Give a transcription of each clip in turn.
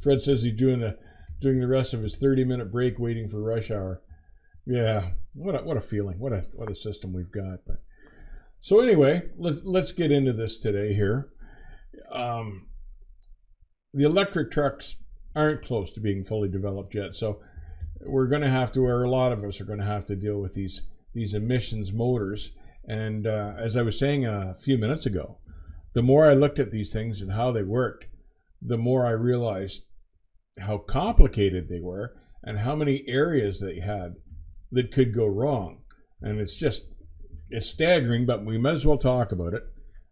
Fred says he's doing the rest of his 30-minute break waiting for rush hour. Yeah, what a feeling. What a system we've got. But so anyway, let's get into this today here. The electric trucks aren't close to being fully developed yet, so we're going to have to, or a lot of us are going to have to deal with these emissions motors. And as I was saying a few minutes ago, the more I looked at these things and how they worked, the more I realized how complicated they were and how many areas they had that could go wrong. And it's staggering, but we might as well talk about it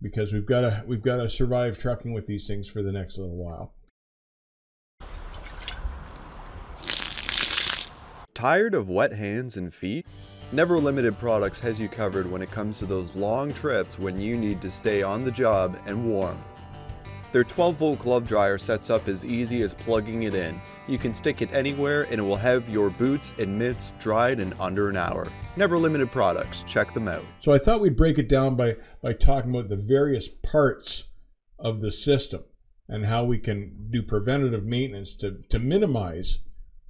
because we've got to survive trucking with these things for the next little while. Tired of wet hands and feet? Never Limited Products has you covered when it comes to those long trips when you need to stay on the job and warm. Their 12-volt glove dryer sets up as easy as plugging it in. You can stick it anywhere and it will have your boots and mitts dried in under an hour. Never Limited Products, check them out. So I thought we'd break it down by talking about the various parts of the system and how we can do preventative maintenance to minimize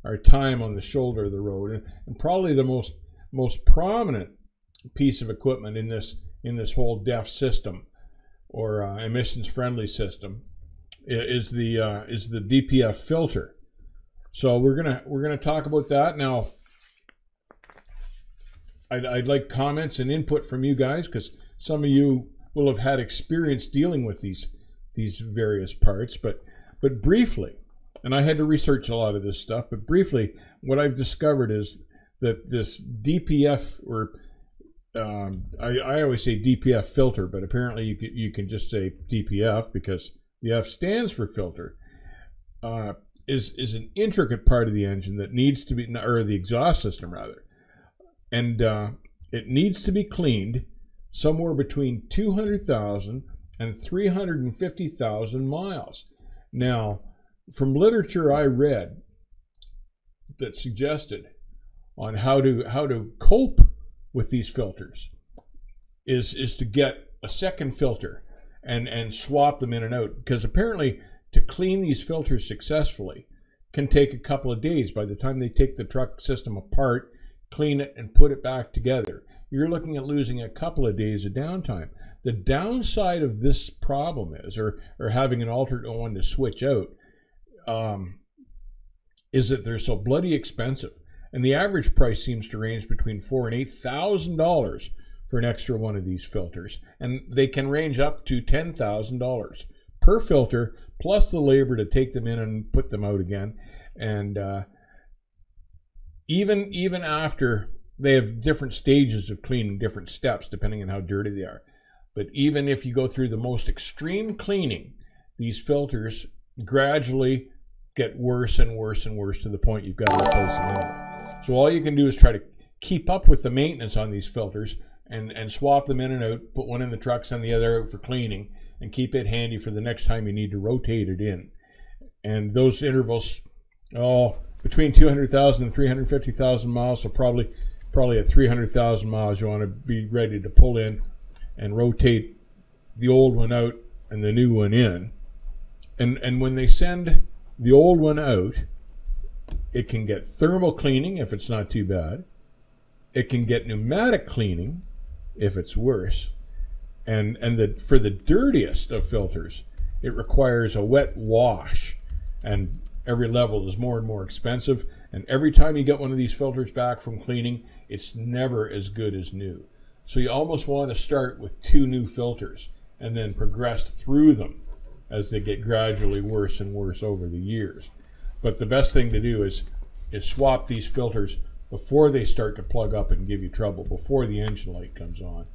our time on the shoulder of the road. And probably the most prominent piece of equipment in this whole DEF system, or emissions-friendly system, is the DPF filter. So we're gonna talk about that now. I'd like comments and input from you guys because some of you will have had experience dealing with these various parts. But briefly, and I had to research a lot of this stuff. But briefly, what I've discovered is that this DPF, or I always say DPF filter, but apparently you can just say DPF because the F stands for filter, is an intricate part of the engine that needs to be, or the exhaust system rather, and it needs to be cleaned somewhere between 200,000 and 350,000 miles. Now, from literature I read that suggested on how to cope with these filters is to get a second filter and swap them in and out, because apparently to clean these filters successfully can take a couple of days. By the time they take the truck system apart, clean it, and put it back together, you're looking at losing a couple of days of downtime. The downside of this problem is, or having an alternate one to switch out, is that they're so bloody expensive. And the average price seems to range between $4,000 and $8,000 for an extra one of these filters. And they can range up to $10,000 per filter, plus the labor to take them in and put them out again. And even after, they have different stages of cleaning, different steps, depending on how dirty they are. But even if you go through the most extreme cleaning, these filters gradually get worse and worse and worse to the point you've got to replace them anyway. So all you can do is try to keep up with the maintenance on these filters and swap them in and out, put one in the truck, send the other out for cleaning, and keep it handy for the next time you need to rotate it in. And those intervals, between 200,000 and 350,000 miles, so probably at 300,000 miles, you want to be ready to pull in and rotate the old one out and the new one in. And when they send the old one out, it can get thermal cleaning if it's not too bad. It can get pneumatic cleaning if it's worse. And for the dirtiest of filters, it requires a wet wash. And every level is more and more expensive. And every time you get one of these filters back from cleaning, it's never as good as new. So you almost want to start with 2 new filters and then progress through them as they get gradually worse and worse over the years. But the best thing to do is swap these filters before they start to plug up and give you trouble, before the engine light comes on.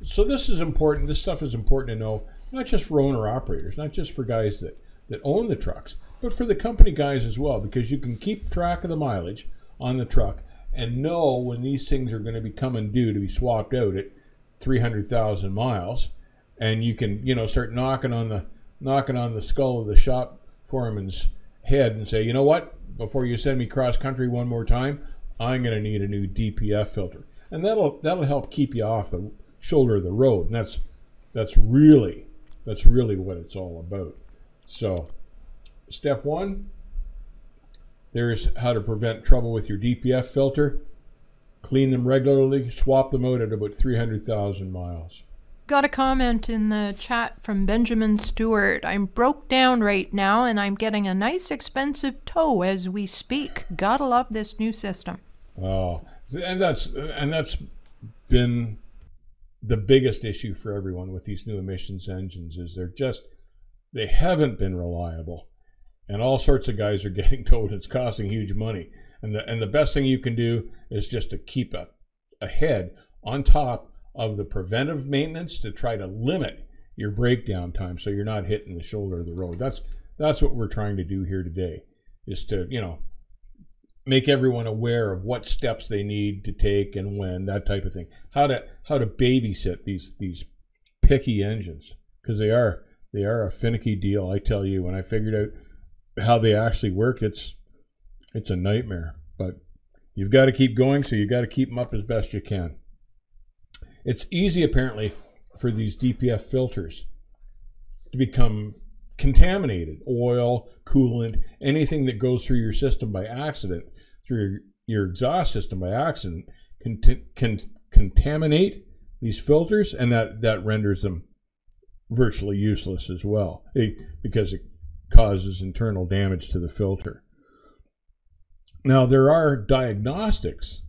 So this is important. This stuff is important to know, not just for owner operators, not just for guys that own the trucks, but for the company guys as well, because you can keep track of the mileage on the truck and know when these things are going to be coming due to be swapped out at 300,000 miles, and you can, start knocking on the skull of the shop foreman's head and say, you know what, before you send me cross country one more time, I'm going to need a new DPF filter. And that'll help keep you off the shoulder of the road. And that's really what it's all about. So step one, there's how to prevent trouble with your DPF filter. Clean them regularly, swap them out at about 300,000 miles. Got a comment in the chat from Benjamin Stewart. I'm broke down right now and I'm getting a nice expensive tow as we speak. Gotta love this new system. Oh, and that's been the biggest issue for everyone with these new emissions engines is they haven't been reliable. And all sorts of guys are getting towed. It's costing huge money. And the best thing you can do is just to keep ahead on top of the preventive maintenance to try to limit your breakdown time so you're not hitting the shoulder of the road. That's what we're trying to do here today, is to, make everyone aware of what steps they need to take and when, that type of thing. How to babysit these picky engines, because they are a finicky deal. I tell you, when I figured out how they actually work, it's a nightmare. But you've got to keep going, so you've got to keep them up as best you can. It's easy, apparently, for these DPF filters to become contaminated. Oil, coolant, anything that goes through your system by accident, through your exhaust system by accident, can contaminate these filters, and that renders them virtually useless as well, because it causes internal damage to the filter. Now, there are diagnostics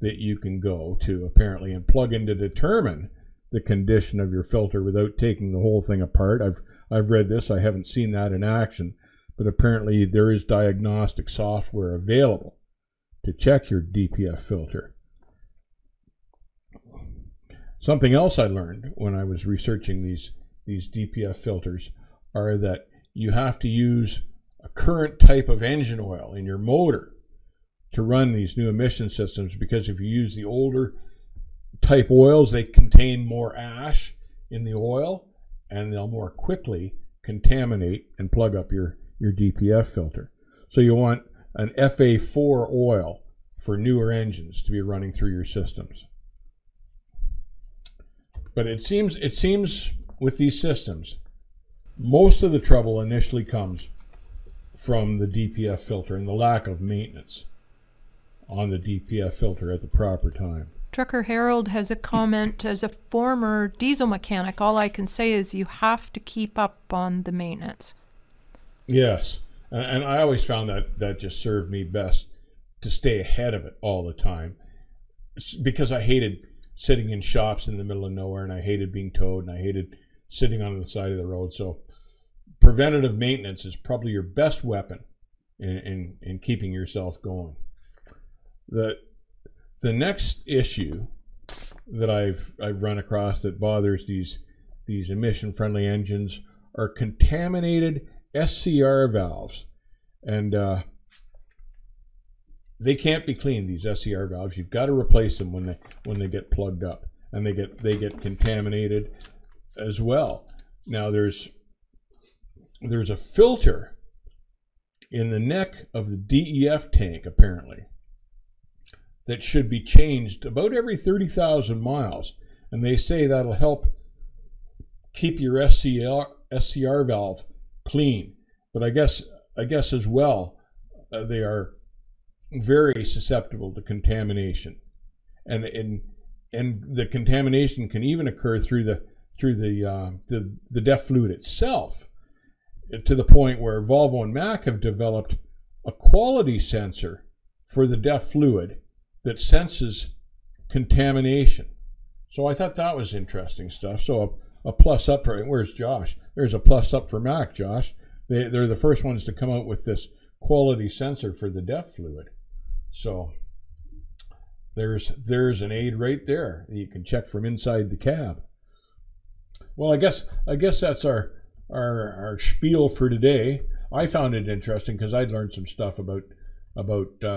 that you can go to, apparently, and plug in to determine the condition of your filter without taking the whole thing apart. I've read this. I haven't seen that in action, but apparently there is diagnostic software available to check your DPF filter. Something else I learned when I was researching these DPF filters are that you have to use a current type of engine oil in your motor to run these new emission systems, because if you use the older type oils, they contain more ash in the oil and they'll more quickly contaminate and plug up your DPF filter. So you want an FA4 oil for newer engines to be running through your systems. But it seems with these systems, most of the trouble initially comes from the DPF filter and the lack of maintenance on the DPF filter at the proper time. Trucker Harold has a comment. As a former diesel mechanic, all I can say is you have to keep up on the maintenance. Yes, and I always found that just served me best to stay ahead of it all the time, because I hated sitting in shops in the middle of nowhere, and I hated being towed, and I hated sitting on the side of the road. So preventative maintenance is probably your best weapon in keeping yourself going. The next issue that I've run across that bothers these emission-friendly engines are contaminated SCR valves, and they can't be cleaned. These SCR valves, you've got to replace them when they get plugged up, and they get contaminated as well. Now there's a filter in the neck of the DEF tank, apparently, that should be changed about every 30,000 miles. And they say that'll help keep your SCR valve clean. But I guess as well, they are very susceptible to contamination. And the contamination can even occur through the DEF fluid itself, to the point where Volvo and Mack have developed a quality sensor for the DEF fluid that senses contamination. So I thought that was interesting stuff. So a plus up for, where's Josh? There's a plus up for Mack, Josh. They're the first ones to come out with this quality sensor for the DEF fluid. So there's an aid right there that you can check from inside the cab. Well, I guess that's our spiel for today. I found it interesting because I'd learned some stuff about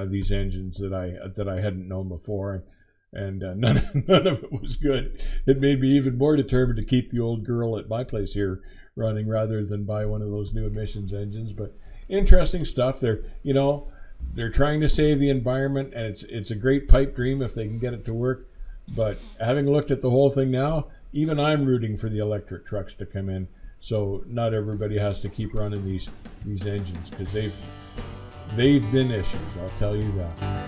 these engines that I hadn't known before, and none of it was good. It made me even more determined to keep the old girl at my place here running rather than buy one of those new emissions engines. But interesting stuff. They're trying to save the environment, and it's a great pipe dream if they can get it to work. But having looked at the whole thing now, even I'm rooting for the electric trucks to come in, So not everybody has to keep running these engines, because they've been issues, I'll tell you that.